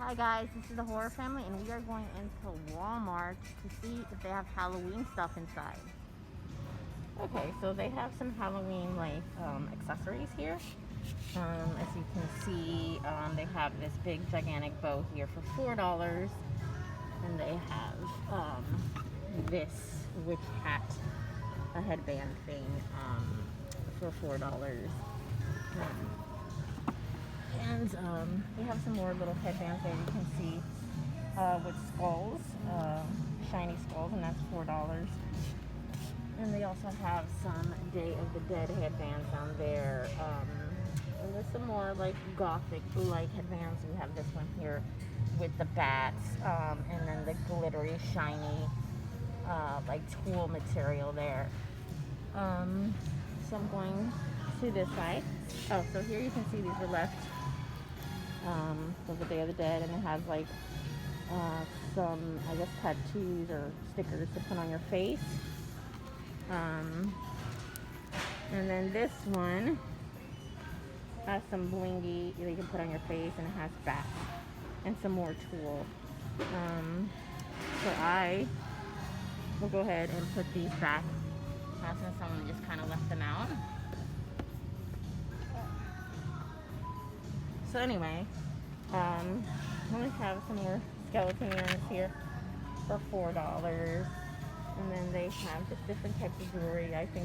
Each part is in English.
Hi guys, this is the Horror Family and we are going into Walmart to see if they have Halloween stuff inside. Okay, so they have some Halloween like accessories here. As you can see, they have this big gigantic bow here for $4, and they have this witch hat, a headband thing, for $4. And they have some more little headbands there you can see with skulls, shiny skulls, and that's $4. And they also have some Day of the Dead headbands down there. And there's some more like gothic-like headbands. We have this one here with the bats, and then the glittery, shiny, like tulle material there. So I'm going to this side. Oh, so here you can see these were left for the Day of the Dead, and it has like some, I guess, tattoos or stickers to put on your face. And then this one has some blingy that you can put on your face, and it has bats and some more tulle. So I will go ahead and put these back since someone just kind of left them out. So anyway, we have some more skeleton earrings here for $4. And then they have just different types of jewelry. I'm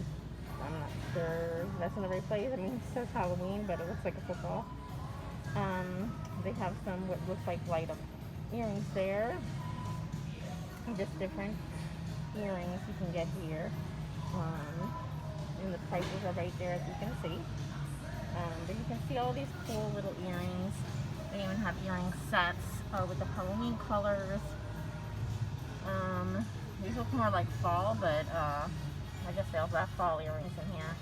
not sure that's in the right place. I mean, it says Halloween, but it looks like a football. They have some what looks like light up earrings there. Just different earrings you can get here. And the prices are right there, as you can see. But you can see all these cool little earrings. They even have earring sets with the Halloween colors. These look more like fall, but I guess they also have fall earrings in here.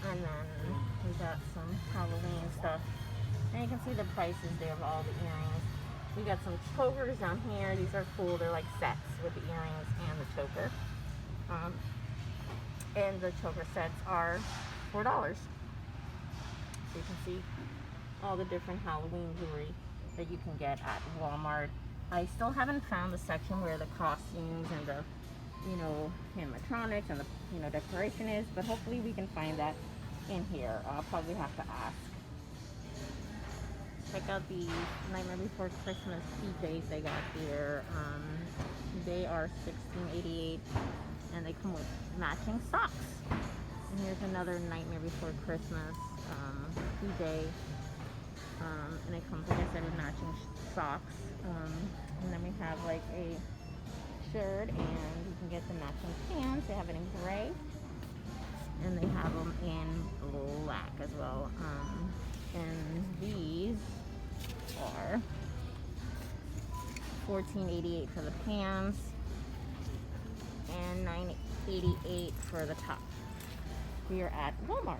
And then we got some Halloween stuff. And you can see the prices there of all the earrings. We got some chokers down here. These are cool. They're like sets with the earrings and the choker. And the choker sets are $4. So you can see all the different Halloween jewelry that you can get at Walmart. I still haven't found the section where the costumes and the, animatronics and the, decoration is, but hopefully we can find that in here. I'll probably have to ask. Check out the Nightmare Before Christmas PJs they got here. They are $16.88, and they come with matching socks. And here's another Nightmare Before Christmas PJ. And it comes, like I said, with matching socks. And then we have like a shirt, and you can get the matching pants. They have it in gray, and they have them in black as well. And these are $14.88 for the pants and $9.88 for the top. We are at Walmart.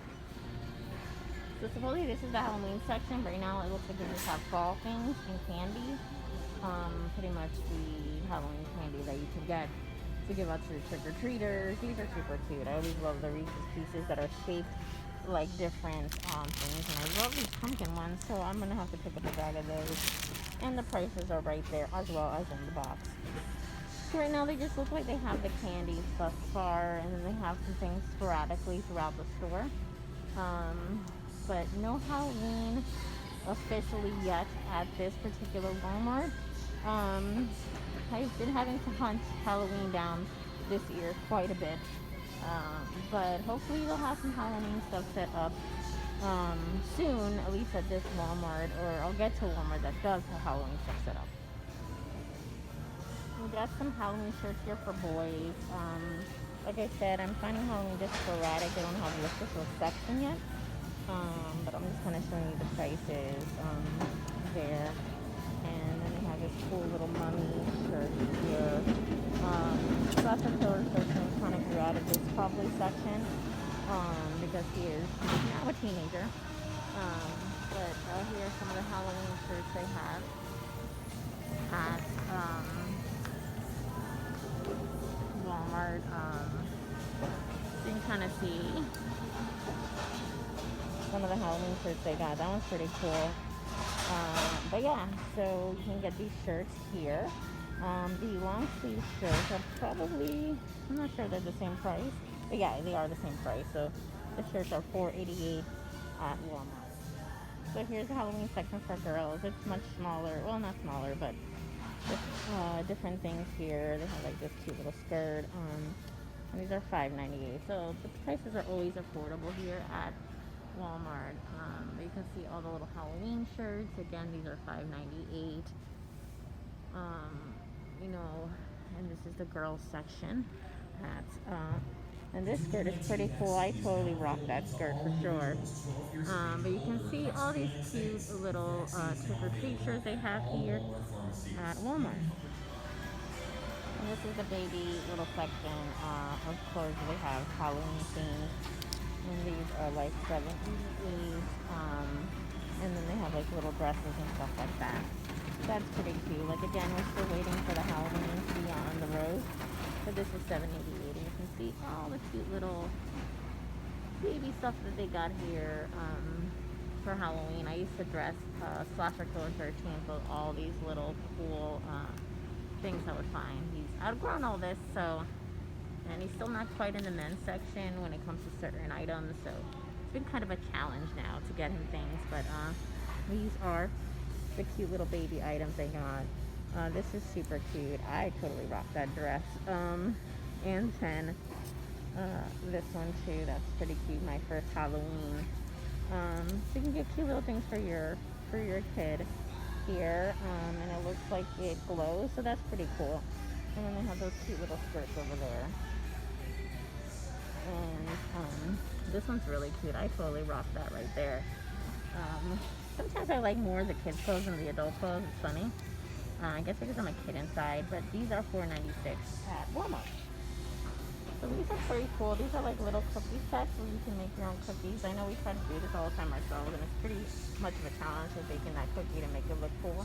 So supposedly this is the Halloween section, but right now it looks like they just have fall things and candy. Pretty much the Halloween candy that you can get to give out to the trick-or-treaters. These are super cute. I always love the Reese's Pieces that are shaped like different things. And I love these pumpkin ones, so I'm going to have to pick up a bag of those. And the prices are right there, as well as in the box. So right now they just look like they have the candy thus far, and then they have some things sporadically throughout the store. But no Halloween officially yet at this particular Walmart. I've been having to hunt Halloween down this year quite a bit. But hopefully they'll have some Halloween stuff set up soon, at least at this Walmart, or I'll get to a Walmart that does have Halloween stuff set up. We got some Halloween shirts here for boys. Like I said, I'm finding Halloween just sporadic. They don't have the official section yet. But I'm just kind of showing you the prices there. And then we have this cool little mummy shirt here. Sasha Killer Searching kind of grew out of this probably section because he is now a teenager. But here are some of the Halloween shirts they have at Walmart. You can kind of see some of the Halloween shirts they got. That one's pretty cool. But yeah, so you can get these shirts here. The long sleeve shirts are probably, I'm not sure they're the same price, but yeah, they are the same price. So the shirts are $4.88 at Walmart. So here's the Halloween section for girls. It's much smaller. Well, not smaller, but different things here. They have like this cute little skirt. And these are $5.98. So the prices are always affordable here at Walmart. You can see all the little Halloween shirts. Again, these are $5.98. You know, and this is the girls section. And this skirt is pretty cool. I totally rock that skirt for sure. But you can see all these cute little trick-or-treat shirts they have here at Walmart. And this is the baby little section. Of course, they have Halloween things. And these are like $7.88. And then they have like little dresses and stuff like that. That's pretty cute. Like again, we're still waiting for the Halloween to be on the road. But this is $7.88. And you can see all the cute little baby stuff that they got here for Halloween. I used to dress Slasher Killer 13 with all these little cool things I would find. He's outgrown all this, so, and he's still not quite in the men's section when it comes to certain items, so it's been kind of a challenge now to get him things, but these are the cute little baby items they got. This is super cute. I totally rock that dress. And 10. This one too, that's pretty cute, my first Halloween. So you can get cute little things for your kid here, and it looks like it glows, so that's pretty cool. And then they have those cute little skirts over there. And this one's really cute. I totally rock that right there. Sometimes I like more of the kids' clothes than the adult clothes. It's funny. I guess because I'm a kid inside, but these are $4.96 at Walmart. So these are pretty cool. These are like little cookie sets where you can make your own cookies. I know we try to do this all the time ourselves, and it's pretty much of a challenge with baking that cookie to make it look cool.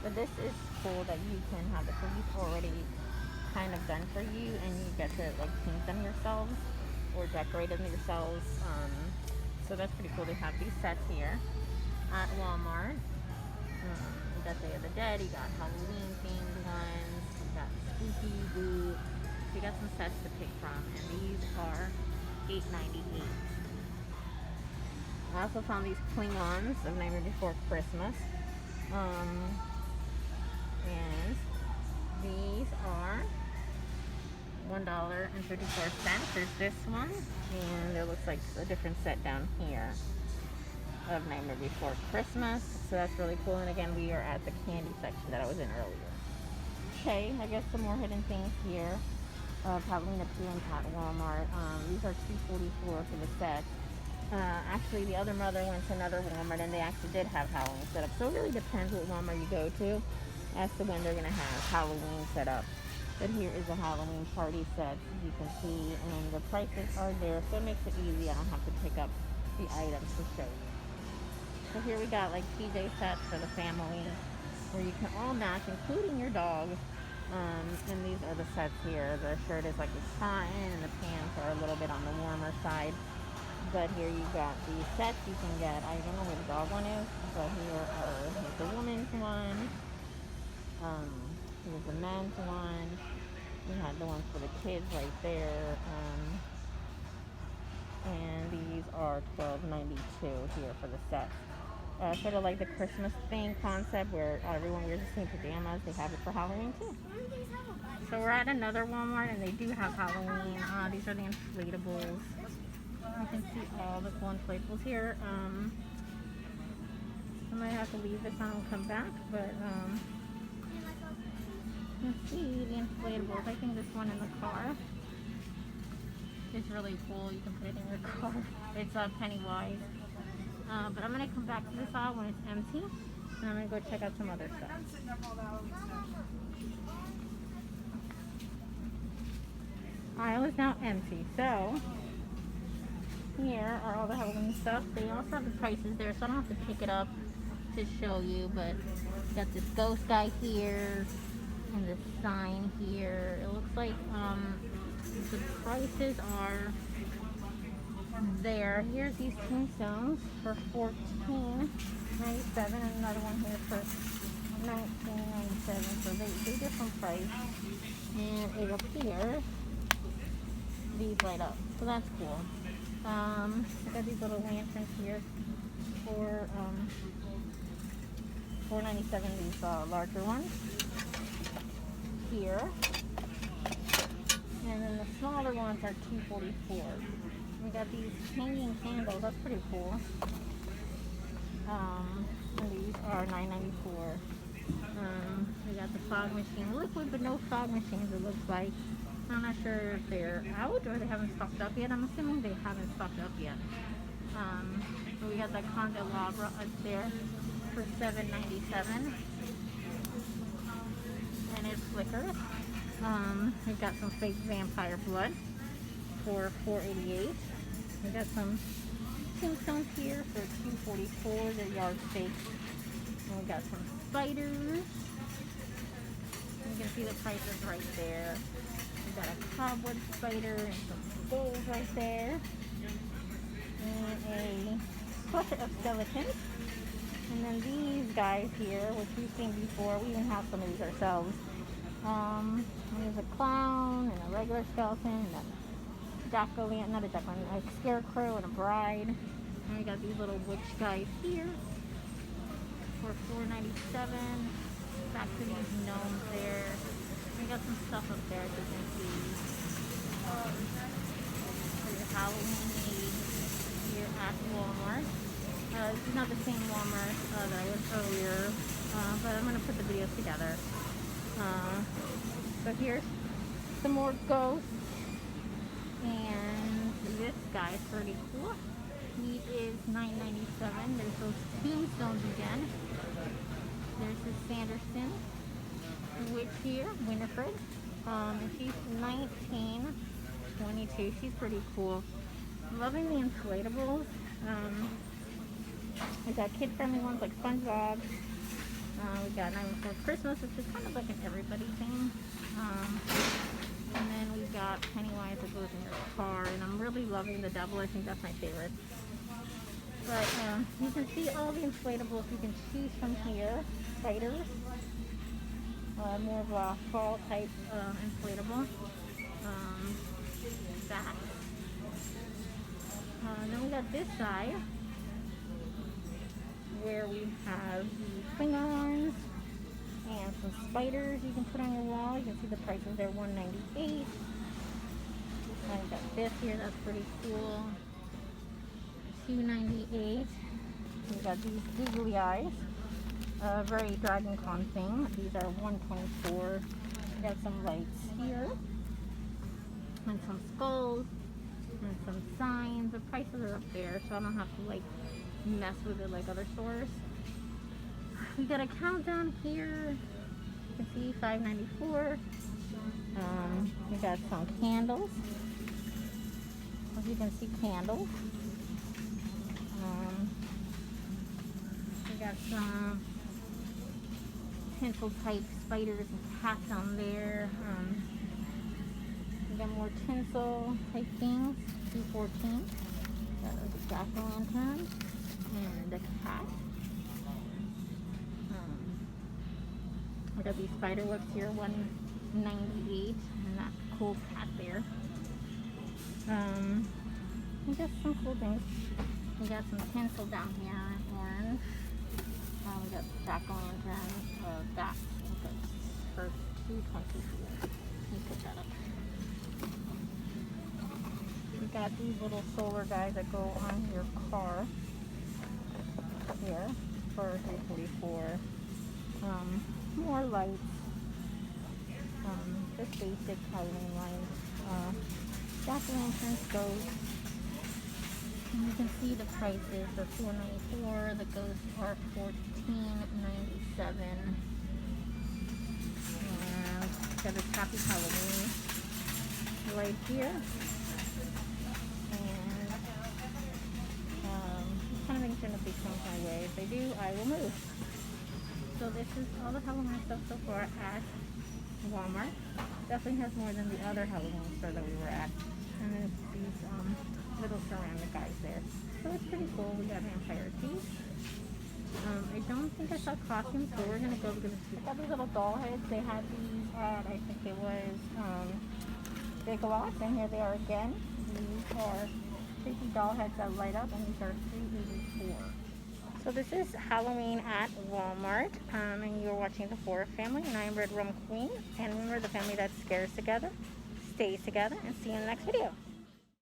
But this is cool that you can have the cookies already kind of done for you, and you get to like paint them yourselves or decorate them yourselves. So that's pretty cool. They have these sets here at Walmart. You got Day of the Dead, you got Halloween themed ones, you got Spooky Boo. So you got some sets to pick from, and these are $8.98. I also found these Klingons of Nightmare Before Christmas. And these are $1.54. There's this one, and there looks like a different set down here of Nightmare Before Christmas. So that's really cool. And again, we are at the candy section that I was in earlier. Okay, I guess some more hidden things here. Halloween appearance at Walmart. These are $2.44 for the set. Actually, the other mother went to another Walmart, and they actually did have Halloween set up. So it really depends what Walmart you go to as to when they're going to have Halloween set up. But here is a Halloween party set, you can see, and the prices are there, so it makes it easy. I don't have to pick up the items to show you. So here we got like PJ sets for the family, where you can all match, including your dog. And these are the sets here. The shirt is like a cotton, and the pants are a little bit on the warmer side. But here you got these sets you can get. I don't know where the dog one is, but here's the woman's one. Here's the men's one. We had the ones for the kids right there. And these are $12.92 here for the sets. Sort of like the Christmas thing concept where everyone wears the same pajamas. They have it for Halloween too. So we're at another Walmart, and they do have Halloween. These are the inflatables. You can see all the cool inflatables here. I might have to leave this on and come back, but you can see the inflatables. I think this one in the car is really cool. You can put it in your car. It's Pennywise. But I'm going to come back to this aisle when it's empty, and I'm going to go check out some other stuff. Aisle is now empty, so here are all the Halloween stuff. They also have the prices there, so I don't have to pick it up to show you, but you got this ghost guy here, and this sign here. It looks like the prices are there. Here's these tombstones for $14.95. and another one here for $19.97. So they different price. And it appears these light up. So that's cool. I got these little lanterns here for $4.97. These larger ones here. And then the smaller ones are $2.44. We got these hanging candles. That's pretty cool. And these are $9.94. We got the fog machine, liquid but no fog machines. It looks like. I'm not sure if they're out or they haven't stocked up yet. I'm assuming they haven't stocked up yet. So we got the candelabra up there for $7.97. And it flickers. We got some fake vampire blood for $4.88. We got some tombstones here for $2.44. They're yard stakes. And we got some spiders. You can see the prices right there. We got a cobweb spider and some skulls right there. And a cluster of skeletons. And then these guys here, which we've seen before, we even have some of these ourselves. There's a clown and a regular skeleton and a jack-o'-lantern, not a jack-o'-lantern, a scarecrow and a bride. And we got these little witch guys here for $4.97. Back to these gnomes there. We got some stuff up there, as you can see. There's Halloween made here at Walmart. This is not the same Walmart that I was earlier, but I'm going to put the videos together. So here's some more ghosts, and this guy is pretty cool. He is $9.97. There's those tombstones again. There's this Sanderson witch here, Winifred. And she's $19.22. She's pretty cool. Loving the inflatables. We got kid-friendly ones like SpongeBob. We got Nightmare Before Christmas, which is kind of like an everybody thing. And then we got Pennywise that goes in your car. And I'm really loving the devil. I think that's my favorite. But you can see all the inflatables you can choose from here. Spiders. More of a fall type inflatable. Bats. Then we got this side, where we have the Klingons and some spiders you can put on your wall. You can see the prices there, $1.98. And we got this here, that's pretty cool, $2.98. We got these googly eyes, very Dragon Con thing. These are $1.24. We got some lights here, and some skulls, and some signs. The prices are up there, so I don't have to like mess with it like other stores. We got a countdown here. You can see $5.94. We got some candles. As you can see, candles. We got some tinsel type spiders and cats on there. We got more tinsel type things. $2.14. Got a jack-o'-lantern and a cat. We got these spider webs here, $1.98, and that cool cat there. We got some cool things. We got some tinsel down here, orange. We got jack-o'-lantern, bats, for $2.24. Let me put that up. We got these little solar guys that go on your car here for $3.44. More lights. Just basic Halloween lights. Jack-o'-lanterns, ghosts. And you can see the prices. The $4.94. The ghosts are $14.97. Got this Happy Halloween right here. And just kind of making sure nothing comes my way. If they do, I will move. So this is all the Halloween stuff so far at Walmart. Definitely has more than the other Halloween store that we were at. And then these little ceramic guys there. So it's pretty cool. We got vampire teeth. I think I saw costumes, so we're gonna go because I got these little doll heads. They had these at, I think it was Big Lots, and here they are again. These are creepy doll heads that light up, and these are $3.84. So this is Halloween at Walmart, and you're watching the Horror Family, and I am Red Rum Queen. And remember, the family that scares together stays together, and see you in the next video.